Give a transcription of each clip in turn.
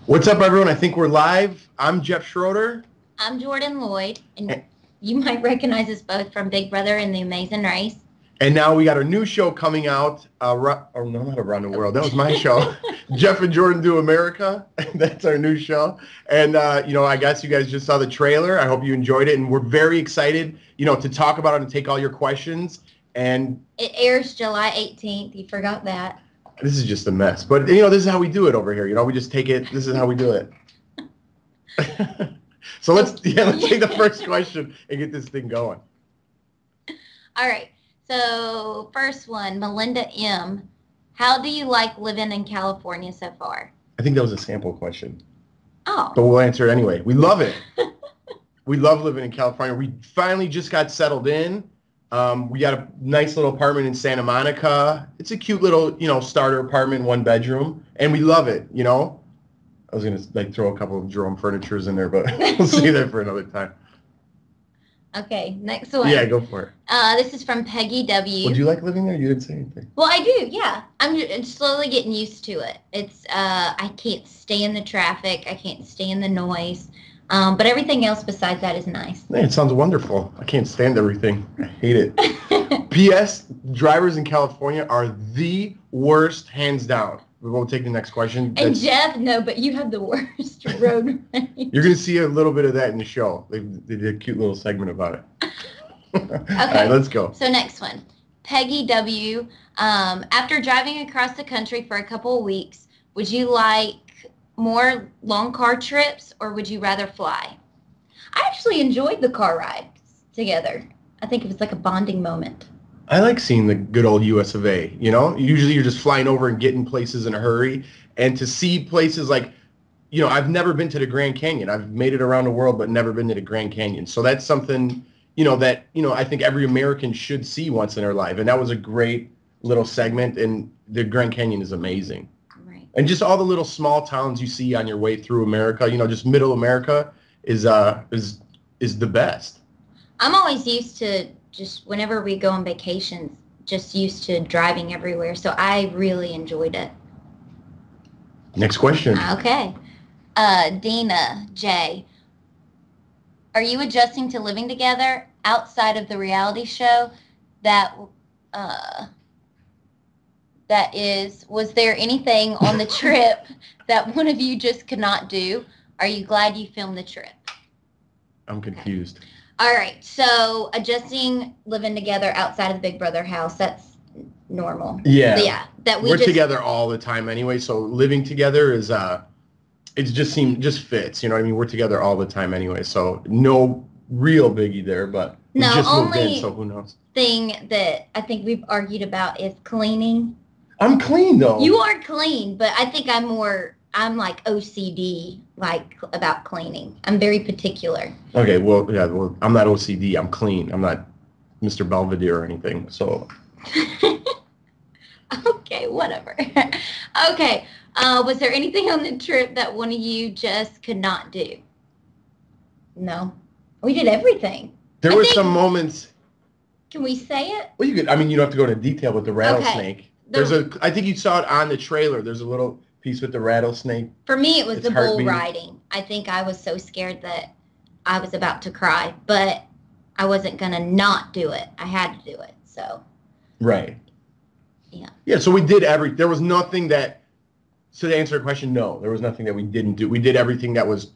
What's up, everyone? I think we're live. I'm Jeff Schroeder. I'm Jordan Lloyd, and you might recognize us both from Big Brother and The Amazing Race. And now we got a new show coming out. Not Around the World. That was my show. Jeff and Jordan Do America. That's our new show. And, I guess you guys just saw the trailer. I hope you enjoyed it. And we're very excited, to talk about it and take all your questions. And it airs July 18th. You forgot that. This is just a mess. But, this is how we do it over here. We just take it. This is how we do it. So let's take the first question and get this thing going. All right. So first one, Melinda M. How do you like living in California so far? I think that was a sample question. Oh. But we'll answer it anyway. We love it. We love living in California. We finally just got settled in. We got a nice little apartment in Santa Monica. It's a cute little, starter apartment, 1 bedroom. And we love it, I was going to throw a couple of Jerome furnitures in there, but we'll save that for another time. Okay, next one. Yeah, go for it. This is from Peggy W. Would you like living there? You didn't say anything. Well, I do, yeah. I'm slowly getting used to it. It's I can't stand the traffic. I can't stand the noise. But everything else besides that is nice. Hey, it sounds wonderful. I can't stand everything. I hate it. P.S. Drivers in California are the worst, hands down. We'll take the next question. And Jeff, no, but you have the worst road rage. You're going to see a little bit of that in the show. They did a cute little segment about it. Okay. All right, let's go. So next one. Peggy W. After driving across the country for a couple of weeks, would you like more long car trips or would you rather fly? I actually enjoyed the car rides together. I think it was like a bonding moment. I like seeing the good old US of A, Usually you're just flying over and getting places in a hurry. And to see places like, I've never been to the Grand Canyon. I've made it around the world, but never been to the Grand Canyon. So that's something, that, I think every American should see once in their life. And that was a great little segment. And the Grand Canyon is amazing. Right. And just all the little small towns you see on your way through America, just middle America is the best. I'm always used to just whenever we go on vacations, just used to driving everywhere. So I really enjoyed it. Next question. Okay. Dina J. Are you adjusting to living together outside of the reality show? Was there anything on the trip that one of you just could not do? Are you glad you filmed the trip? I'm confused. Okay. All right, so adjusting living together outside of the Big Brother house, that's normal. Yeah. Yeah. We're together all the time anyway, so living together is just fits, We're together all the time anyway, so no real biggie there, but we just moved in, so who knows. Thing that I think we've argued about is cleaning. I'm clean though. You are clean, but I think I'm like OCD, like about cleaning. I'm very particular. Okay, well, I'm not OCD. I'm clean. I'm not Mr. Belvedere or anything. So. Okay, whatever. Okay, was there anything on the trip that one of you just could not do? No, we did everything. There were some moments. Can we say it? Well, you could. I mean, you don't have to go into detail with the rattlesnake. Okay. I think you saw it on the trailer. There's a little piece with the rattlesnake. For me, it was the bull riding. I think I was so scared that I was about to cry, but I wasn't going to not do it. I had to do it, so. Right. Yeah. Yeah, so we did there was nothing that, so to answer your question, no, there was nothing that we didn't do. We did everything that was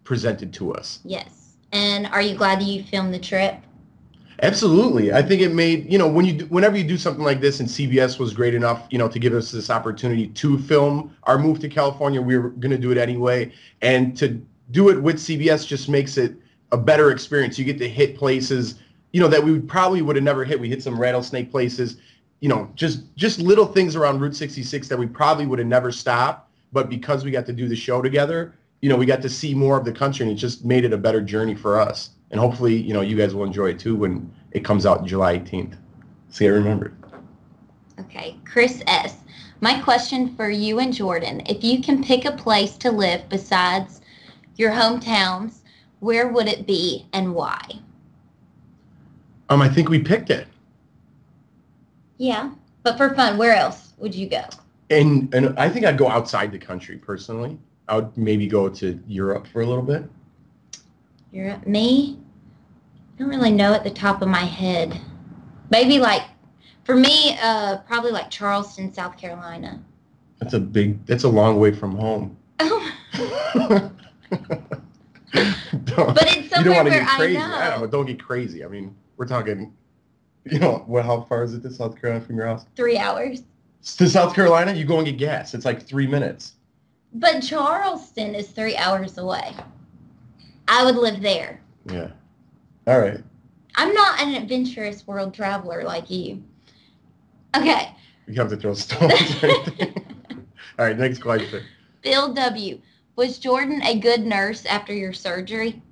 presented to us. Yes. And are you glad that you filmed the trip? Absolutely. I think it made, whenever you do something like this, and CBS was great enough, to give us this opportunity to film our move to California, we were going to do it anyway. And to do it with CBS just makes it a better experience. You get to hit places, that we probably would have never hit. We hit some rattlesnake places, just little things around Route 66 that we probably would have never stopped. But because we got to do the show together, we got to see more of the country, and it just made it a better journey for us. And hopefully, you guys will enjoy it too when it comes out July 18th. See, I remembered. Okay, Chris S. My question for you and Jordan, if you can pick a place to live besides your hometowns, where would it be and why? I think we picked it. Yeah, but for fun, where else would you go? And I think I'd go outside the country personally. I would maybe go to Europe for a little bit. Europe. Me? I don't really know at the top of my head. Maybe like, for me, probably like Charleston, South Carolina. That's a long way from home. Oh. Don't- But it's you don't somewhere want to where get I crazy. know. I don't know. Don't get crazy. I mean, we're talking, how far is it to South Carolina from your house? 3 hours. To South Carolina, you go and get gas. It's like 3 minutes. But Charleston is 3 hours away. I would live there. Yeah. All right. I'm not an adventurous world traveler like you. Okay. You have to throw stones or anything. All right, next question. Bill W. Was Jordan a good nurse after your surgery?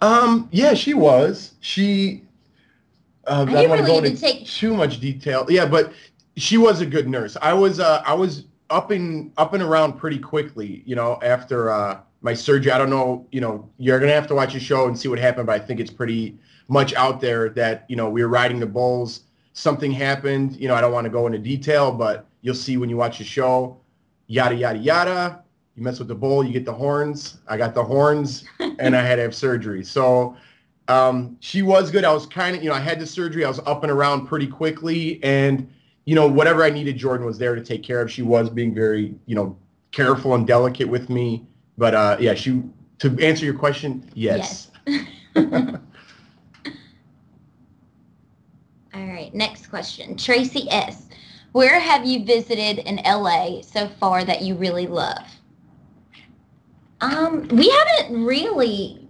Yeah, she was. I don't didn't want to really go even into take- too much detail. Yeah, but she was a good nurse. I was up and around pretty quickly, after my surgery. I don't know, you're gonna have to watch the show and see what happened, but I think it's pretty much out there that, we were riding the bulls. Something happened, I don't want to go into detail, but you'll see when you watch the show. Yada yada yada. You mess with the bull, you get the horns. I got the horns, and I had to have surgery. So she was good. I was kind of, I had the surgery. I was up and around pretty quickly, and whatever I needed, Jordan was there to take care of. She was being very, careful and delicate with me. But yeah, to answer your question, yes. All right, next question. Tracy S. Where have you visited in LA so far that you really love? We haven't really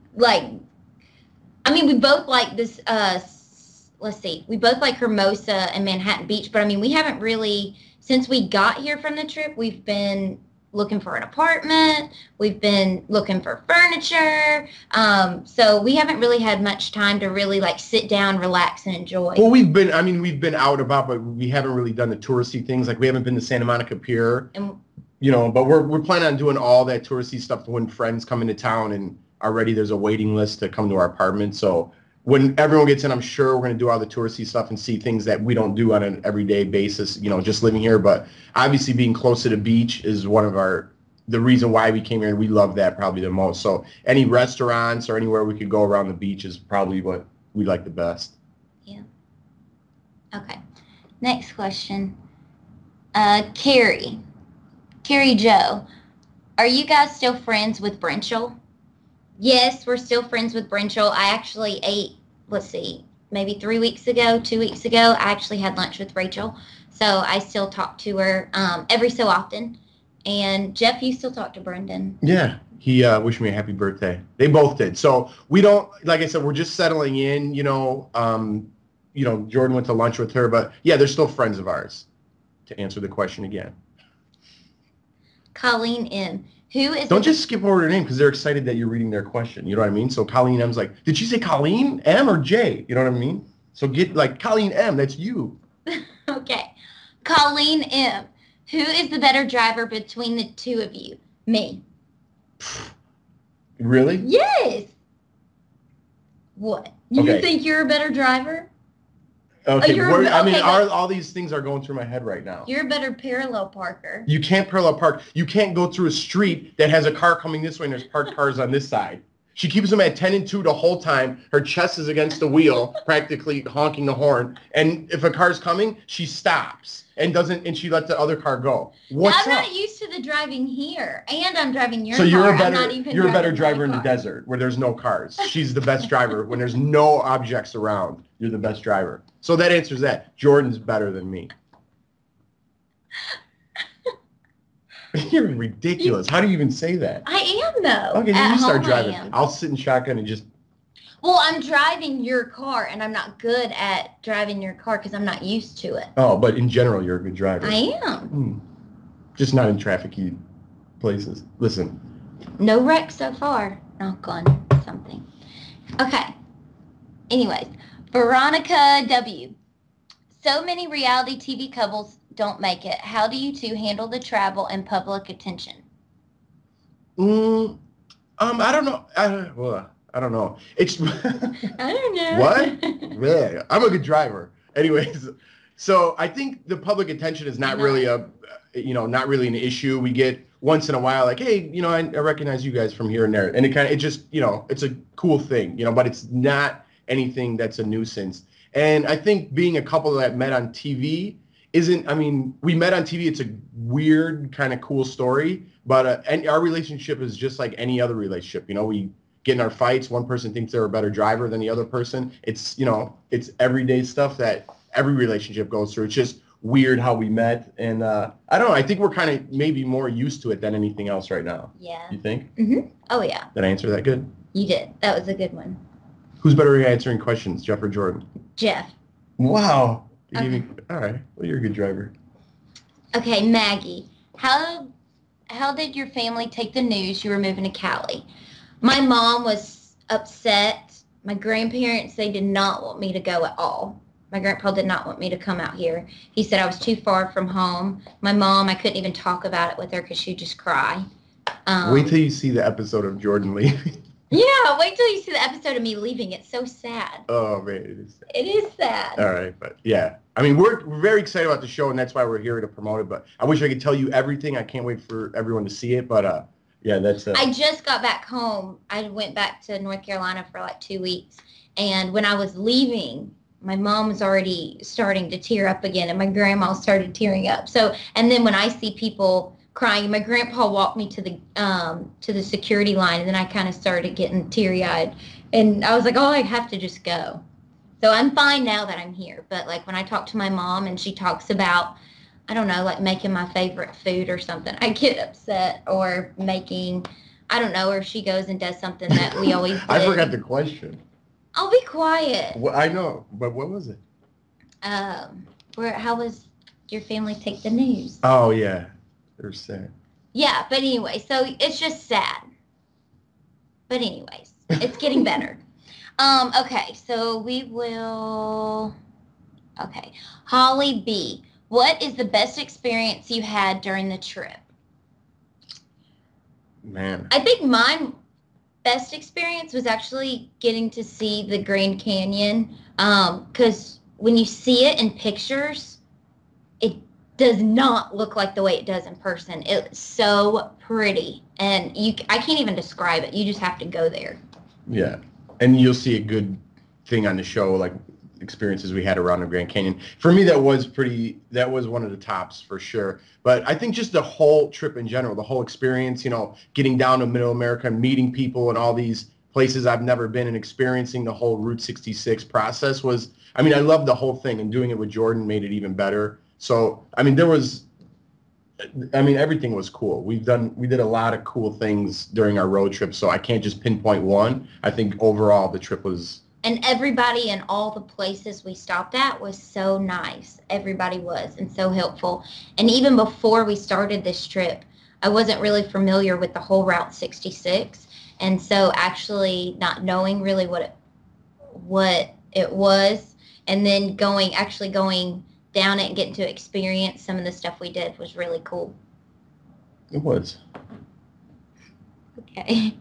we both like this let's see. We both like Hermosa and Manhattan Beach, but we haven't really, since we got here from the trip, we've been looking for an apartment. We've been looking for furniture. So we haven't really had much time to really sit down, relax, and enjoy. Well, we've been out about, but we haven't really done the touristy things. Like we haven't been to Santa Monica Pier, but we're planning on doing all that touristy stuff when friends come into town, and already there's a waiting list to come to our apartment. So when everyone gets in, I'm sure we're going to do all the touristy stuff and see things that we don't do on an everyday basis, just living here. But obviously being close to the beach is one of the reason why we came here, and we love that probably the most. So any restaurants or anywhere we could go around the beach is probably what we like the best. Yeah. Okay. Next question. Carrie Joe, are you guys still friends with Brenchel? Yes, we're still friends with Brenchel. I actually ate, maybe 2 weeks ago, I actually had lunch with Rachel. So I still talk to her every so often. And Jeff, you still talk to Brendan? Yeah, he wished me a happy birthday. They both did. So we don't, like I said, we're just settling in, Jordan went to lunch with her, but yeah, they're still friends of ours, to answer the question again. Colleen M. Don't just skip over their name because they're excited that you're reading their question. You know what I mean? So Colleen M's like, did she say Colleen M or J? You know what I mean? So get Colleen M, that's you. Okay. Colleen M. Who is the better driver between the two of you? Me. Really? Yes. What? You think you're a better driver? Okay, okay, all these things are going through my head right now. You're a better parallel parker. You can't parallel park. You can't go through a street that has a car coming this way and there's parked cars on this side. She keeps them at 10 and 2 the whole time. Her chest is against the wheel, practically honking the horn. And if a car's coming, she stops and she lets the other car go. I'm not used to the driving here, and I'm driving your car. So you're a better driver in the desert where there's no cars. She's the best driver when there's no objects around. You're the best driver. So that answers that. Jordan's better than me. You're ridiculous. How do you even say that? I am, though. Okay, then you start driving. I'll sit in shotgun and just... Well, I'm driving your car, and I'm not good at driving your car because I'm not used to it. Oh, but in general, you're a good driver. I am. Just not in traffic-y places. Listen. No wrecks so far. Knock on something. Okay. Anyways, Veronica W. So many reality TV couples don't make it. How do you two handle the travel and public attention? I don't know. I don't know. It's I don't know. What? Yeah, I'm a good driver. Anyways, so I think the public attention is not really not really an issue. once in a while, like, hey, I recognize you guys from here and there. And it just, it's a cool thing, but it's not anything that's a nuisance. And I think being a couple that met on TV we met on TV. It's a weird kind of cool story, but and our relationship is just like any other relationship. We get in our fights. One person thinks they're a better driver than the other person. It's, it's everyday stuff that every relationship goes through. It's just weird how we met. And I don't know. I think we're kind of maybe more used to it than anything else right now. Yeah. You think? Mm-hmm. Oh, yeah. Did I answer that good? You did. That was a good one. Who's better at answering questions, Jeff or Jordan? Jeff. Wow. Okay. All right. Well, you're a good driver. Okay, Maggie. How did your family take the news you were moving to Cali? My mom was upset. My grandparents, they did not want me to go at all. My grandpa did not want me to come out here. He said I was too far from home. My mom, I couldn't even talk about it with her because she'd just cry. Wait till you see the episode of Jordan leaving. Yeah, wait till you see the episode of me leaving. It's so sad. Oh, man, it is sad. It is sad. All right, but yeah. I mean, we're very excited about the show, and that's why we're here to promote it. But I wish I could tell you everything. I can't wait for everyone to see it. But yeah, that's. I just got back home. I went back to North Carolina for like 2 weeks, and when I was leaving, my mom was already starting to tear up again, and my grandma started tearing up. So, and then when I see people crying, my grandpa walked me to the security line, and then I kind of started getting teary-eyed, and I was like, oh, I have to just go. So I'm fine now that I'm here. But like when I talk to my mom and she talks about, I don't know, like making my favorite food or something, I get upset. Or making, I don't know, or if she goes and does something that we always did. I forgot the question. I'll be quiet. Well, I know, but what was it? How was your family take the news? Oh, yeah. They're sad. Yeah, but anyway, so it's just sad. But anyways, it's getting better. Okay, so we will... Okay. Holly B., what is the best experience you had during the trip? Man. I think my best experience was actually getting to see the Grand Canyon, because when you see it in pictures, it does not look like the way it does in person. It's so pretty, and I can't even describe it. You just have to go there. Yeah, and you'll see a good thing on the show, like experiences we had around the Grand Canyon. For me, that was one of the tops for sure. But I think just the whole trip in general, the whole experience, getting down to Middle America and meeting people and all these places I've never been and experiencing the whole Route 66 process was, I loved the whole thing, and doing it with Jordan made it even better. So, everything was cool. We did a lot of cool things during our road trip, so I can't just pinpoint one. I think overall the trip was... And everybody in all the places we stopped at was so nice. Everybody was, and so helpful. And even before we started this trip, I wasn't really familiar with the whole Route 66. And so actually not knowing really what it was, and then going down it and getting to experience some of the stuff we did was really cool. It was. Okay.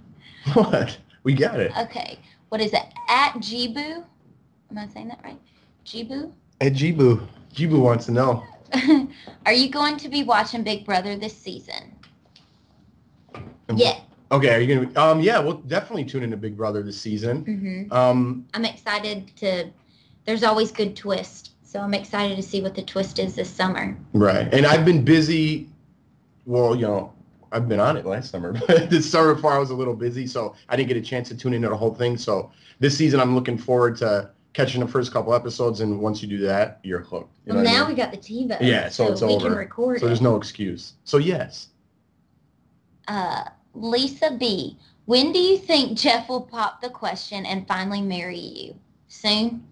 What? We got it. Okay. What is it? At Jibu? Am I saying that right? Jibu? At Jibu. Jibu wants to know. Are you going to be watching Big Brother this season? Yeah. Okay, are you gonna? Yeah, we'll definitely tune into Big Brother this season. Mm-hmm. I'm excited to. There's always good twists, so I'm excited to see what the twist is this summer. Right, and I've been busy. Well, I've been on it last summer, but this summer before I was a little busy, so I didn't get a chance to tune into the whole thing. So this season, I'm looking forward to catching the first couple episodes, and once you do that, you're hooked. Well, now we got the TiVo. Yeah, so it's over. We can record it. So there's no excuse. So yes. Lisa B., when do you think Jeff will pop the question and finally marry you? Soon?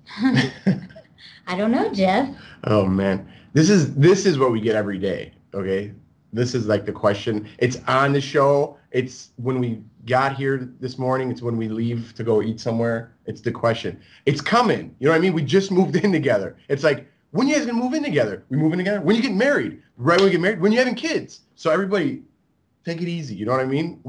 I don't know, Jeff. Oh man, this is what we get every day. Okay, this is like the question. It's on the show. It's when we got here this morning. It's when we leave to go eat somewhere. It's the question. It's coming. You know what I mean? We just moved in together. It's like, when you guys gonna move in together? We moving together? When you get married? Right when we get married? When you having kids? So everybody, take it easy. You know what I mean?